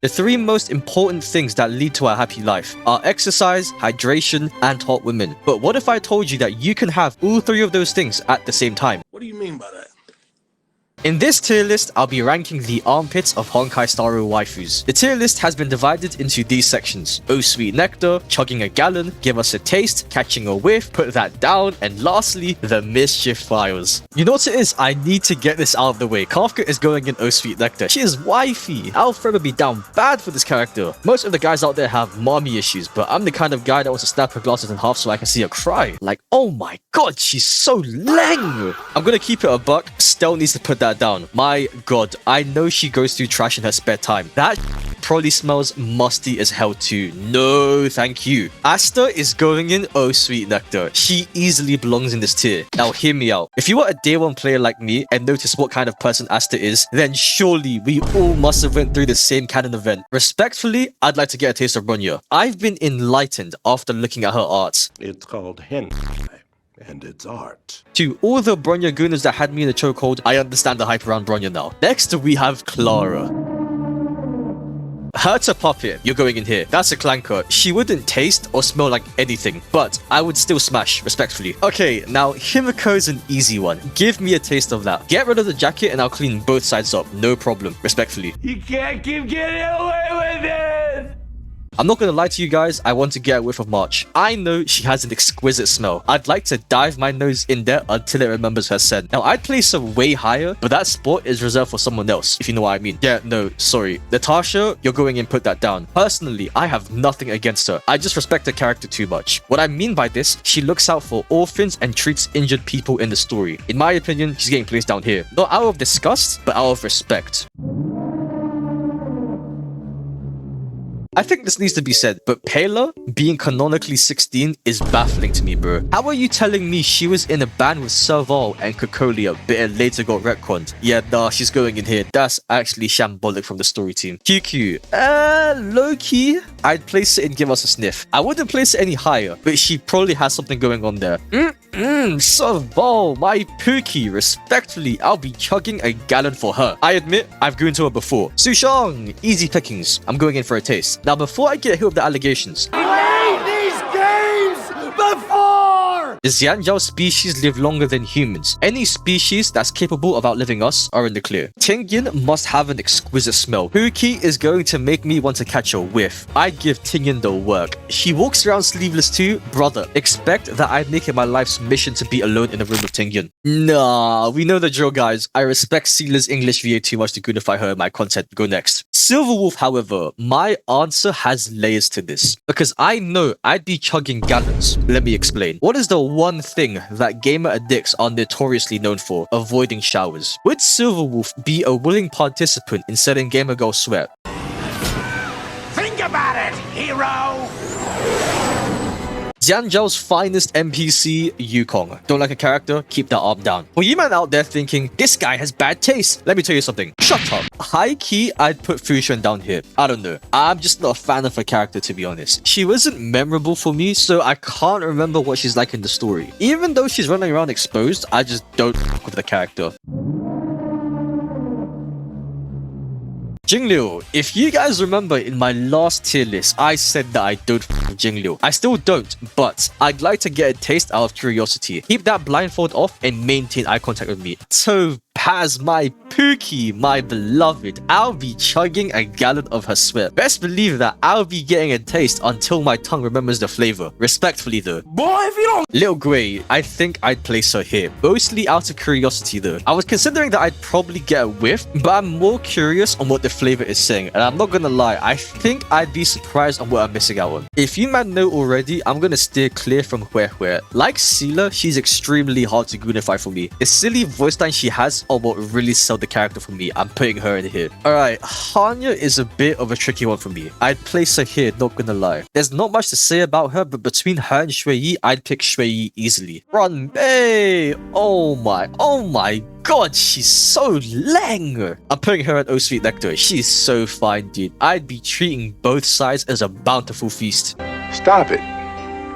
The three most important things that lead to a happy life are exercise, hydration, and hot women. But what if I told you that you can have all three of those things at the same time? What do you mean by that? In this tier list, I'll be ranking the armpits of Honkai Star Rail waifus. The tier list has been divided into these sections: Oh Sweet Nectar, Chugging a Gallon, Give Us a Taste, Catching a Whiff, Put That Down, and lastly, The Mischief Files. You know what it is? I need to get this out of the way. Kafka is going in Oh Sweet Nectar. She is wifey. I'll forever be down bad for this character. Most of the guys out there have mommy issues, but I'm the kind of guy that wants to snap her glasses in half so I can see her cry. Like, oh my god, she's so leng! I'm gonna keep it a buck. Stell needs to put that down. My god, I know she goes through trash in her spare time. That probably smells musty as hell too. No, thank you. Asta is going in Oh Sweet Nectar. She easily belongs in this tier. Now hear me out. If you are a day one player like me and notice what kind of person Asta is, then surely we all must have went through the same canon event. Respectfully, I'd like to get a taste of Bronya. I've been enlightened after looking at her art. It's called Honkai, and it's art. To all the Bronya gooners that had me in the chokehold, I understand the hype around Bronya now. Next, we have Clara. Her to Puppet, you're going in here. That's a clanker. She wouldn't taste or smell like anything, but I would still smash, respectfully. Okay, now Himiko's an easy one. Give me a taste of that. Get rid of the jacket and I'll clean both sides up. No problem, respectfully. You can't keep getting away with it! I'm not gonna lie to you guys, I want to get a whiff of March. I know she has an exquisite smell. I'd like to dive my nose in there until it remembers her scent. Now, I'd place her way higher, but that spot is reserved for someone else, if you know what I mean. Yeah, no, sorry. Natasha, you're going in, put that down. Personally, I have nothing against her. I just respect her character too much. What I mean by this, she looks out for orphans and treats injured people in the story. In my opinion, she's getting placed down here. Not out of disgust, but out of respect. I think this needs to be said, but Pela being canonically 16 is baffling to me, bro. How are you telling me she was in a band with Serval and Cocolia, but it later got retconned? Yeah, nah, she's going in here. That's actually shambolic from the story team. QQ, low-key, I'd place it and Give Us a Sniff. I wouldn't place it any higher, but she probably has something going on there. Serval, my Pookie, respectfully, I'll be chugging a gallon for her. I admit, I've gooned to her before. Sushang, easy pickings. I'm going in for a taste. Now, before I get hit with the allegations, We made these games before! the Xianjiao species live longer than humans. Any species that's capable of outliving us are in the clear. Tingyan must have an exquisite smell. Pookie is going to make me want to catch a whiff. I'd give Tingyan the work. She walks around sleeveless too. Brother, expect that I'd make it my life's mission to be alone in a room with Tingyan. Nah, we know the drill, guys. I respect Seela's English VA too much to goonify her in my content. Go next. Silverwolf, however, my answer has layers to this. Because I know I'd be chugging gallons. Let me explain. What is the one thing that gamer addicts are notoriously known for? Avoiding showers. Would Silverwolf be a willing participant in setting gamer girl sweat? Think about it, hero! Xianjiao's finest NPC, Yukong. Don't like a character? Keep that arm down. For you man out there thinking, this guy has bad taste, let me tell you something. Shut up. High key, I'd put Fusion down here. I don't know. I'm just not a fan of her character, to be honest. She wasn't memorable for me, so I can't remember what she's like in the story. Even though she's running around exposed, I just don't fuck with the character. Jingliu. If you guys remember in my last tier list, I said that I don't f with Jingliu. I still don't, but I'd like to get a taste out of curiosity. Keep that blindfold off and maintain eye contact with me. Topaz, my Pookie, my beloved. I'll be chugging a gallon of her sweat. Best believe that I'll be getting a taste until my tongue remembers the flavor. Respectfully though. Boy, if you don't... Little Grey, I think I'd place her here. Mostly out of curiosity though. I was considering that I'd probably get a whiff, but I'm more curious on what the flavor is saying. And I'm not gonna lie, I think I'd be surprised on what I'm missing out on. If you man know already, I'm gonna steer clear from Hue. Like Seela, she's extremely hard to goonify for me. The silly voice line she has are what really sell the character for me. I'm putting her in here. Alright, Hanya is a bit of a tricky one for me. I'd place her here, not gonna lie. There's not much to say about her, but between her and Shui Yi, I'd pick Shui Yi easily. Run Bay! Oh my god, she's so leng! I'm putting her at Oh Sweet Nectar. She's so fine, dude. I'd be treating both sides as a bountiful feast. Stop it.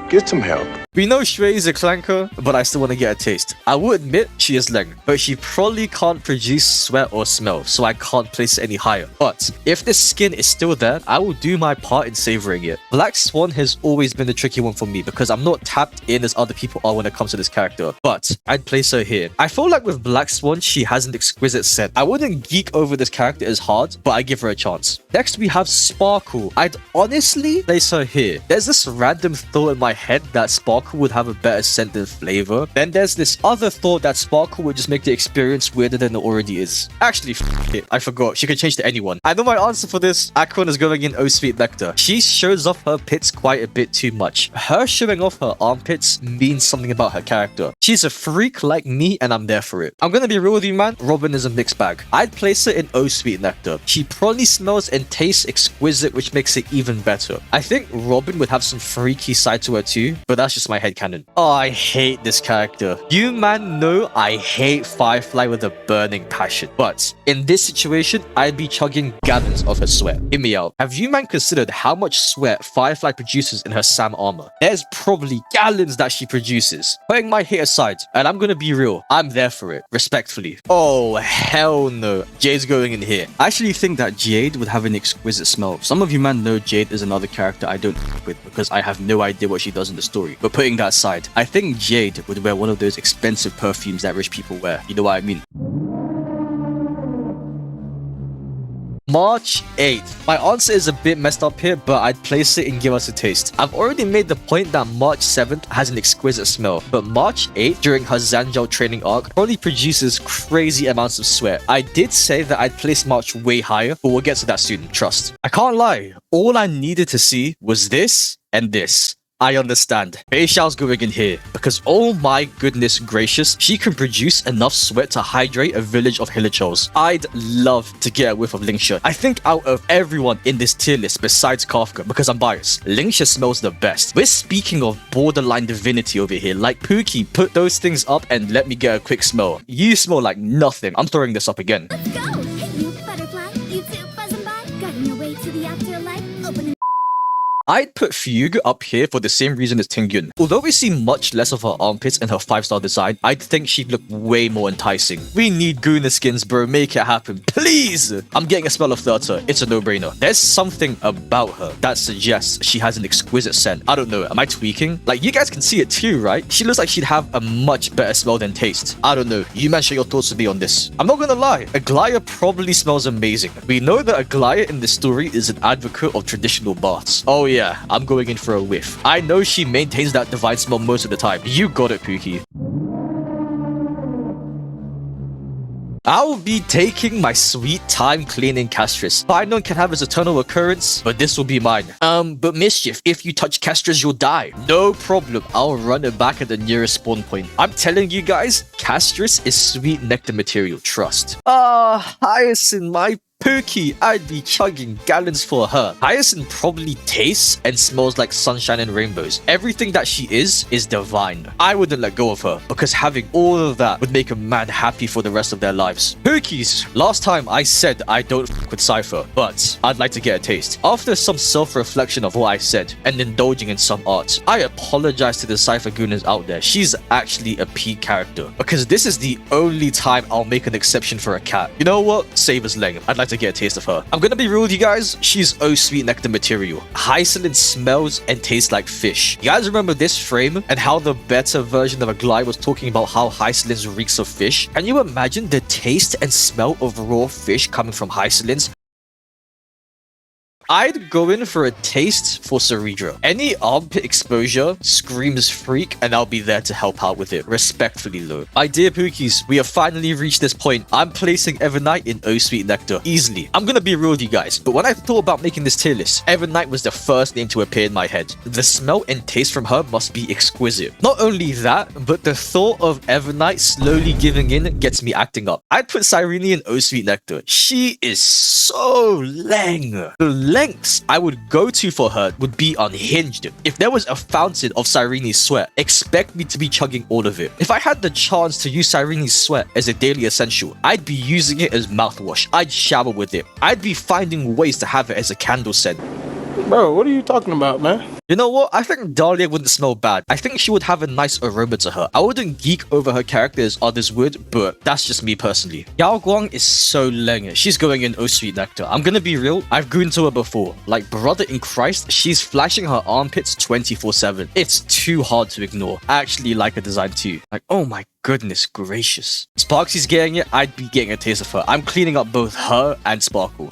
Get some help. We know Shui is a clanker, but I still want to get a taste. I will admit she is Leng, but she probably can't produce sweat or smell, so I can't place it any higher. But if this skin is still there, I will do my part in savoring it. Black Swan has always been a tricky one for me because I'm not tapped in as other people are when it comes to this character, but I'd place her here. I feel like with Black Swan, she has an exquisite scent. I wouldn't geek over this character as hard, but I give her a chance. Next, we have Sparkle. I'd honestly place her here. There's this random thought in my head that Sparkle would have a better scent than flavor. Then there's this other thought that Sparkle would just make the experience weirder than it already is. Actually, it. I forgot. She can change to anyone. I know my answer for this. Akron is going in Oh Sweet Nectar. She shows off her pits quite a bit too much. Her showing off her armpits means something about her character. She's a freak like me and I'm there for it. I'm gonna be real with you, man. Robin is a mixed bag. I'd place her in Oh Sweet Nectar. She probably smells and tastes exquisite, which makes it even better. I think Robin would have some freaky side to her too, but that's just my headcanon. Oh, I hate this character. You man know I hate Firefly with a burning passion, but in this situation, I'd be chugging gallons of her sweat. Hear me out. Have you man considered how much sweat Firefly produces in her Sam armor? There's probably gallons that she produces. Putting my hate aside, and I'm gonna be real, I'm there for it, respectfully. Oh, hell no. Jade's going in here. I actually think that Jade would have an exquisite smell. Some of you man know Jade is another character I don't f with because I have no idea what she does in the story. But putting that aside, I think Jade would wear one of those expensive perfumes that rich people wear. You know what I mean? March 8th. My answer is a bit messed up here, but I'd place it and give us a taste. I've already made the point that March 7th has an exquisite smell, but March 8th, during her Zanjal training arc, probably produces crazy amounts of sweat. I did say that I'd place March way higher, but we'll get to that soon, trust. I can't lie, all I needed to see was this and this. I understand. Bei Xiao's going in here because oh my goodness gracious, she can produce enough sweat to hydrate a village of Hilichos. I'd love to get a whiff of Lingsha. I think out of everyone in this tier list besides Kafka, because I'm biased, Lingsha smells the best. We're speaking of borderline divinity over here. Like Pookie, put those things up and let me get a quick smell. You smell like nothing. I'm throwing this up again. Let's go! Hey, you butterfly, you too buzzing by, guiding your way to the afterlife, opening. I'd put Fugue up here for the same reason as Tingyun. Although we see much less of her armpits and her 5-star design, I'd think she'd look way more enticing. We need Guna skins, bro. Make it happen, please! I'm getting a spell of Thirter. It's a no-brainer. There's something about her that suggests she has an exquisite scent. I don't know, am I tweaking? Like, you guys can see it too, right? She looks like she'd have a much better smell than taste. I don't know. You man share your thoughts with me on this. I'm not gonna lie. Aglaya probably smells amazing. We know that Aglaya in this story is an advocate of traditional baths. Oh yeah, I'm going in for a whiff. I know she maintains that divine smell most of the time. You got it, Pookie. I'll be taking my sweet time cleaning Castris. Final can have his eternal occurrence, but this will be mine. But Mischief, if you touch Castris, you'll die. No problem, I'll run it back at the nearest spawn point. I'm telling you guys, Castris is sweet nectar material, trust. Hyacinth, my Pookie, I'd be chugging gallons for her. Hyacinth probably tastes and smells like sunshine and rainbows. Everything that she is divine. I wouldn't let go of her because having all of that would make a man happy for the rest of their lives. Pookies, last time I said I don't f with Cypher, but I'd like to get a taste. After some self-reflection of what I said and indulging in some art, I apologize to the Cypher Gooners out there. She's actually a peak character because this is the only time I'll make an exception for a cat. You know what? Save as Leng. I'd like to get a taste of her. I'm gonna be real with you guys, she's oh sweet nectar material. Hyacinth smells and tastes like fish. You guys remember this frame and how the better version of Aglai was talking about how Hyacinth reeks of fish? Can you imagine the taste and smell of raw fish coming from Hyacinth? I'd go in for a taste for Ceredra. Any armpit exposure screams freak and I'll be there to help out with it. Respectfully though. My dear Pookies, we have finally reached this point. I'm placing Evernight in Oh Sweet Nectar. Easily. I'm gonna be real with you guys, but when I thought about making this tier list, Evernight was the first name to appear in my head. The smell and taste from her must be exquisite. Not only that, but the thought of Evernight slowly giving in gets me acting up. I'd put Cyrene in Oh Sweet Nectar. She is so Leng. The lengths I would go to for her would be unhinged. If there was a fountain of Cyrene's sweat, expect me to be chugging all of it. If I had the chance to use Cyrene's sweat as a daily essential, I'd be using it as mouthwash. I'd shower with it. I'd be finding ways to have it as a candle scent. Bro, what are you talking about, man? You know what? I think Dahlia wouldn't smell bad. I think she would have a nice aroma to her. I wouldn't geek over her character as others would, but that's just me personally. Yao Guang is so leng. She's going in Oh Sweet Nectar. I'm gonna be real, I've grown to her before. Like, brother in Christ, she's flashing her armpits 24/7. It's too hard to ignore. I actually like her design too. Like, oh my goodness gracious. Sparksy's getting it, I'd be getting a taste of her. I'm cleaning up both her and Sparkle.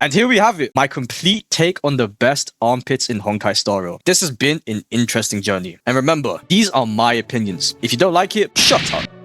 And here we have it, my complete take on the best armpits in Honkai Star Rail. This has been an interesting journey. And remember, these are my opinions. If you don't like it, shut up.